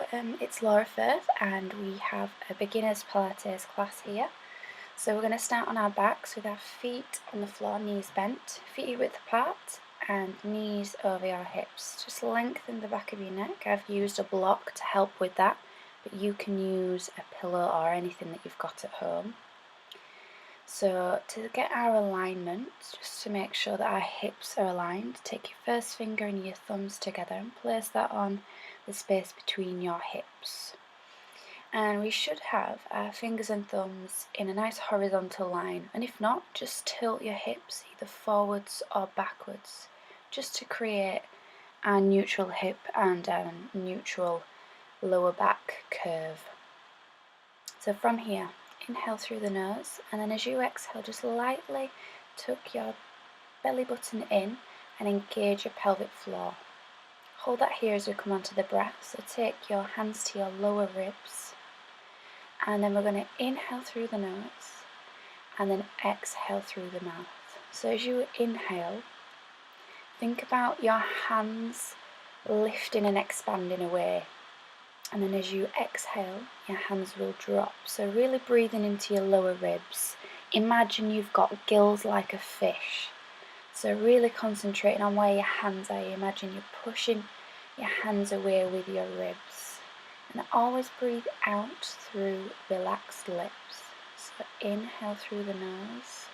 It's Laura Firth and we have a beginner's Pilates class here. So we're going to start on our backs with our feet on the floor, knees bent, feet width apart and knees over your hips. Just lengthen the back of your neck. I've used a block to help with that, but you can use a pillow or anything that you've got at home. So to get our alignment, just to make sure that our hips are aligned, take your first finger and your thumbs together and place that on the space between your hips. And we should have our fingers and thumbs in a nice horizontal line, and if not, just tilt your hips either forwards or backwards, just to create our neutral hip and our neutral lower back curve. So from here, inhale through the nose, and then as you exhale, just lightly tuck your belly button in and engage your pelvic floor. Hold that here as we come onto the breath, so take your hands to your lower ribs, and then we're going to inhale through the nose and then exhale through the mouth. So as you inhale, think about your hands lifting and expanding away. And then as you exhale, your hands will drop. So really breathing into your lower ribs. Imagine you've got gills like a fish. So really concentrating on where your hands are. Imagine you're pushing your hands away with your ribs. And always breathe out through relaxed lips. So inhale through the nose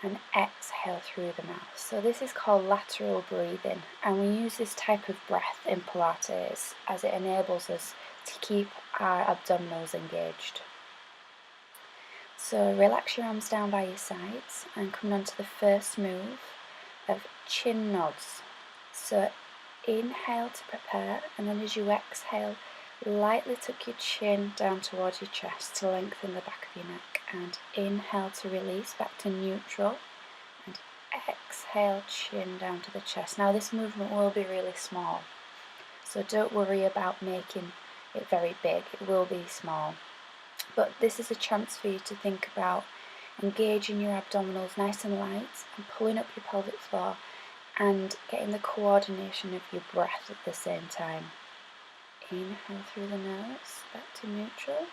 and exhale through the mouth. So this is called lateral breathing, and we use this type of breath in Pilates as it enables us to keep our abdominals engaged. So relax your arms down by your sides and come on to the first move of chin nods. So inhale to prepare, and then as you exhale, lightly tuck your chin down towards your chest to lengthen the back of your neck, and inhale to release back to neutral, and exhale, chin down to the chest. Now this movement will be really small, so don't worry about making it very big. It will be small, but this is a chance for you to think about engaging your abdominals nice and light and pulling up your pelvic floor and getting the coordination of your breath at the same time. Inhale through the nose, back to neutral,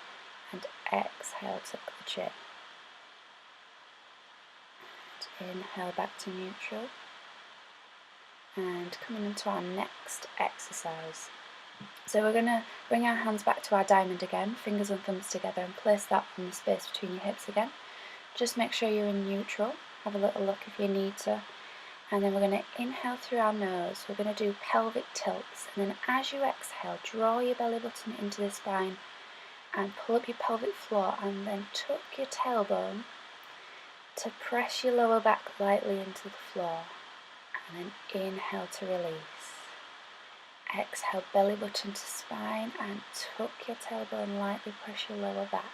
and exhale, tuck the chin. And inhale back to neutral. And coming into our next exercise. So we're going to bring our hands back to our diamond again, fingers and thumbs together, and place that on the space between your hips again. Just make sure you're in neutral. Have a little look if you need to. And then we're going to inhale through our nose. We're going to do pelvic tilts, and then as you exhale, draw your belly button into the spine and pull up your pelvic floor, and then tuck your tailbone to press your lower back lightly into the floor, and then inhale to release. Exhale, belly button to spine, and tuck your tailbone, lightly press your lower back,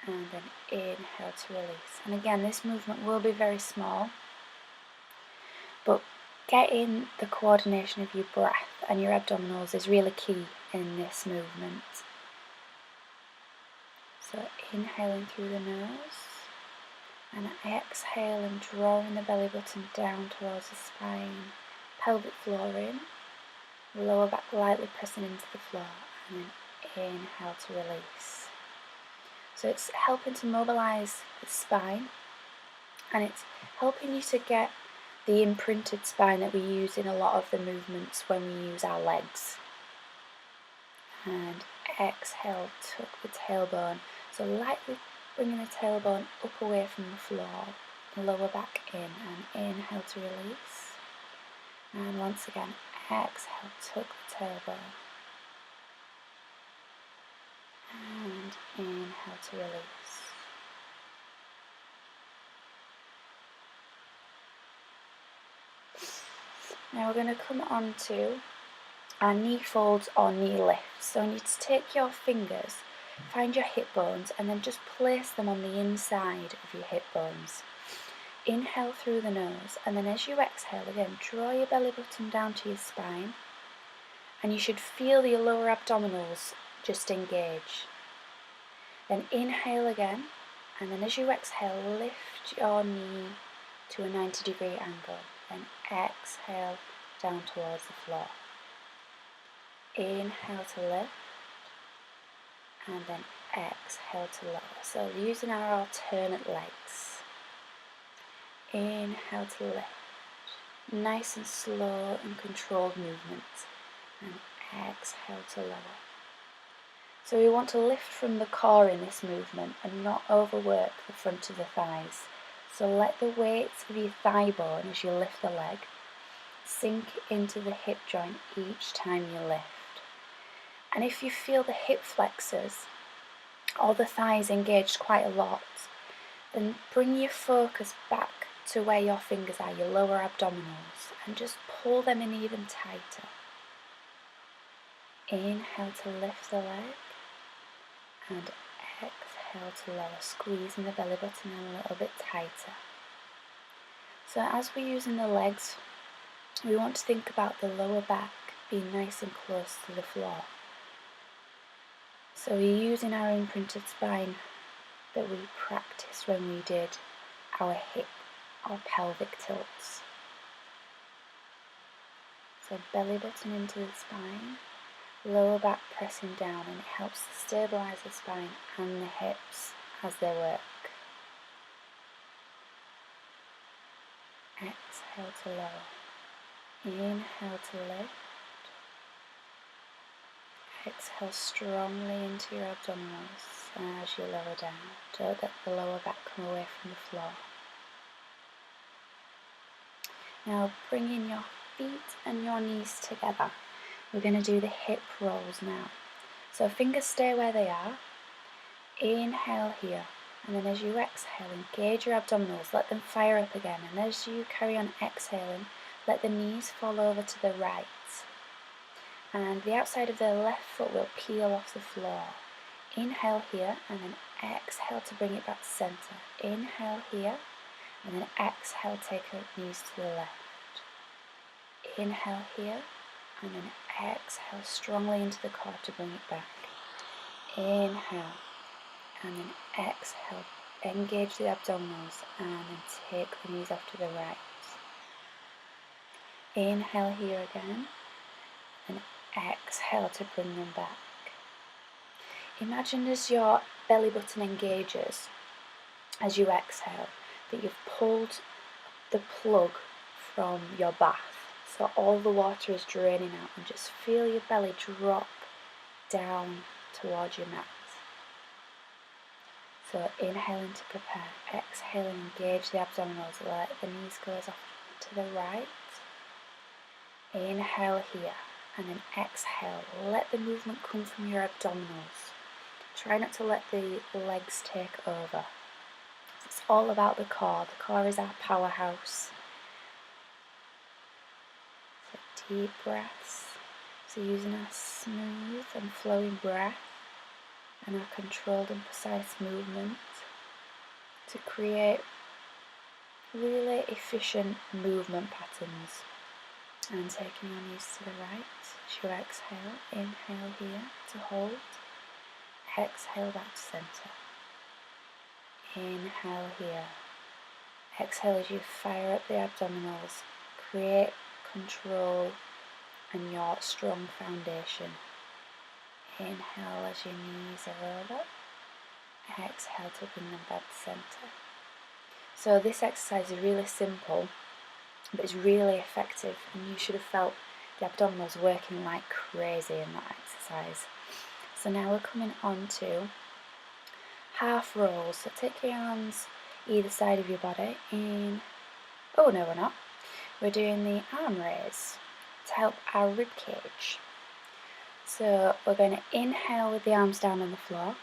and then inhale to release. And again, this movement will be very small, but getting the coordination of your breath and your abdominals is really key in this movement. So inhaling through the nose and exhale and drawing the belly button down towards the spine, pelvic floor in, lower back lightly pressing into the floor, and then inhale to release. So it's helping to mobilize the spine, and it's helping you to get the imprinted spine that we use in a lot of the movements when we use our legs. And exhale, tuck the tailbone. So lightly bringing the tailbone up away from the floor, lower back in, and inhale to release. And once again, exhale, tuck the tailbone. And inhale to release. Now we're going to come on to our knee folds or knee lifts. So you need to take your fingers, find your hip bones, and then just place them on the inside of your hip bones. Inhale through the nose, and then as you exhale again, draw your belly button down to your spine, and you should feel your lower abdominals just engage. Then inhale again, and then as you exhale, lift your knee to a 90-degree angle. Then exhale down towards the floor. Inhale to lift, and then exhale to lower. So using our alternate legs. Inhale to lift, nice and slow and controlled movement, and exhale to lower. So we want to lift from the core in this movement and not overwork the front of the thighs. So let the weight of your thigh bone as you lift the leg sink into the hip joint each time you lift. And if you feel the hip flexors or the thighs engaged quite a lot, then bring your focus back to where your fingers are, your lower abdominals, and just pull them in even tighter. Inhale to lift the leg, and exhale to lower, squeezing the belly button in a little bit tighter. So as we're using the legs, we want to think about the lower back being nice and close to the floor. So we're using our imprinted spine that we practiced when we did our hip or pelvic tilts. So belly button into the spine, lower back pressing down, and it helps to stabilise the spine and the hips as they work. Exhale to lower. Inhale to lift. Exhale strongly into your abdominals, and as you lower down, don't let the lower back come away from the floor. Now bringing your feet and your knees together. We're going to do the hip rolls now. So fingers stay where they are. Inhale here, and then as you exhale, engage your abdominals, let them fire up again, and as you carry on exhaling, let the knees fall over to the right, and the outside of the left foot will peel off the floor. Inhale here, and then exhale to bring it back to center. Inhale here, and then exhale, take your knees to the left. Inhale here, and then exhale strongly into the core to bring it back. Inhale, and then exhale, engage the abdominals, and then take the knees off to the right. Inhale here again, and exhale to bring them back. Imagine as your belly button engages, as you exhale, that you've pulled the plug from your bath. So all the water is draining out, and just feel your belly drop down towards your mat. So inhaling to prepare, exhaling, engage the abdominals, let the knees go off to the right. Inhale here, and then exhale, let the movement come from your abdominals. Try not to let the legs take over. It's all about the core. The core is our powerhouse. So deep breaths. So using our smooth and flowing breath and our controlled and precise movement to create really efficient movement patterns. And taking your knees to the right as you exhale. Inhale here to hold. Exhale back to center. Inhale here. Exhale as you fire up the abdominals. Create control and your strong foundation. Inhale as your knees are over. Exhale to bring them back to center. So this exercise is really simple, but it's really effective, and you should have felt the abdominals working like crazy in that exercise. So now we're coming on to half rolls. So take your arms either side of your body in. Oh no, we're not. We're doing the arm raise to help our rib cage. So we're going to inhale with the arms down on the floor,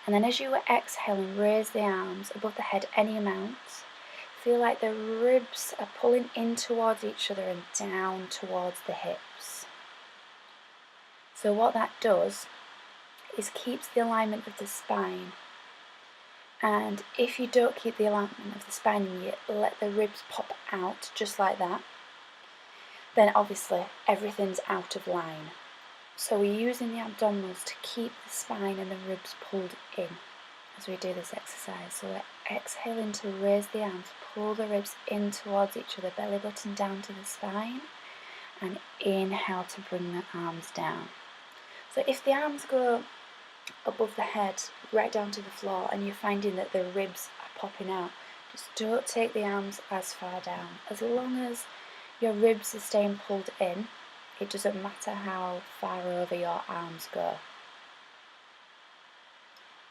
and then as you were exhaling, raise the arms above the head any amount. Feel like the ribs are pulling in towards each other and down towards the hips. So what that does is keeps the alignment of the spine. And if you don't keep the alignment of the spine and you let the ribs pop out just like that, then obviously everything's out of line. So we're using the abdominals to keep the spine and the ribs pulled in as we do this exercise. So we're exhaling to raise the arms, pull the ribs in towards each other, belly button down to the spine, and inhale to bring the arms down. So if the arms go above the head, right down to the floor, and you're finding that the ribs are popping out, just don't take the arms as far down. As long as your ribs are staying pulled in, it doesn't matter how far over your arms go.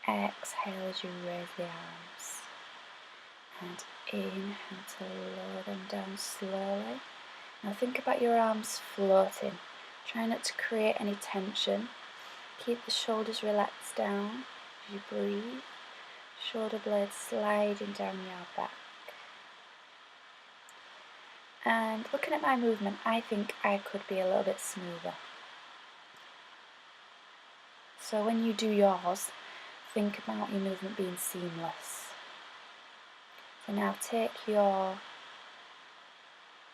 Exhale as you raise the arms, and inhale to lower them down slowly. Now think about your arms floating. Try not to create any tension. Keep the shoulders relaxed down as you breathe. Shoulder blades sliding down your back. And looking at my movement, I think I could be a little bit smoother. So when you do yours, think about your movement being seamless. So now take your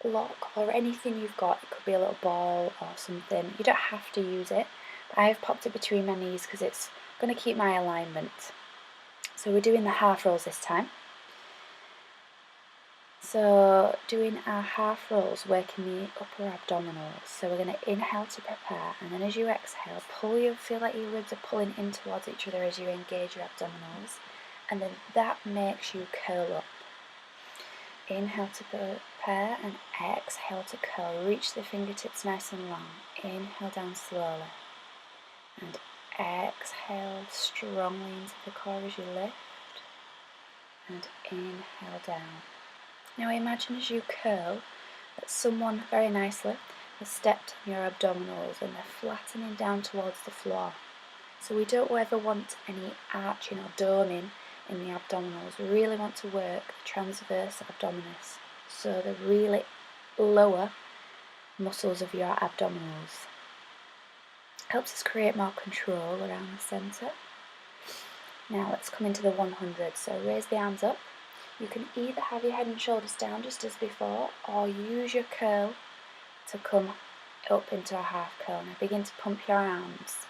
block or anything you've got, it could be a little ball or something, you don't have to use it, but I've popped it between my knees because it's going to keep my alignment. So we're doing the half rolls this time. So doing our half rolls, working the upper abdominals. So we're going to inhale to prepare, and then as you exhale, feel like your ribs are pulling in towards each other as you engage your abdominals, and then that makes you curl up. Inhale to prepare and exhale to curl. Reach the fingertips nice and long. Inhale down slowly. And exhale strongly into the core as you lift. And inhale down. Now imagine as you curl that someone very nicely has stepped on your abdominals and they're flattening down towards the floor. So we don't ever want any arching or doming in the abdominals. We really want to work the transverse abdominis, so the really lower muscles of your abdominals. Helps us create more control around the centre. Now let's come into the 100. So raise the arms up. You can either have your head and shoulders down just as before, or use your curl to come up into a half curl. Now begin to pump your arms.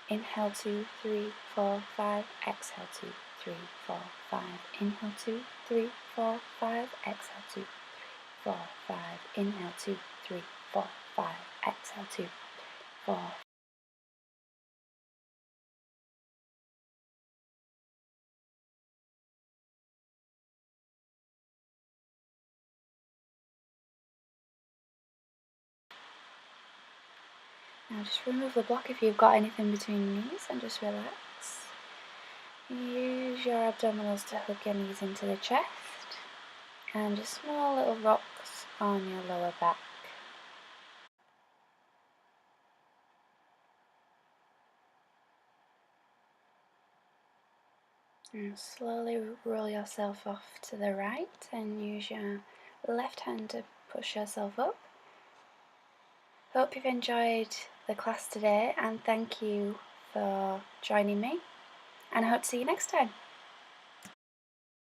Inhale 2, 3, 4, 5. Exhale 2, 3, 4, 5. Inhale 2, 3, 4, 5. Exhale 2, 3, 4, 5. Inhale 2, 3, 4, 5. Exhale 2, 4. Now just remove the block if you've got anything between your knees and just relax. Use your abdominals to hug your knees into the chest, and just small little rocks on your lower back. And slowly roll yourself off to the right and use your left hand to push yourself up. Hope you've enjoyed the class today, and thank you for joining me, and I hope to see you next time.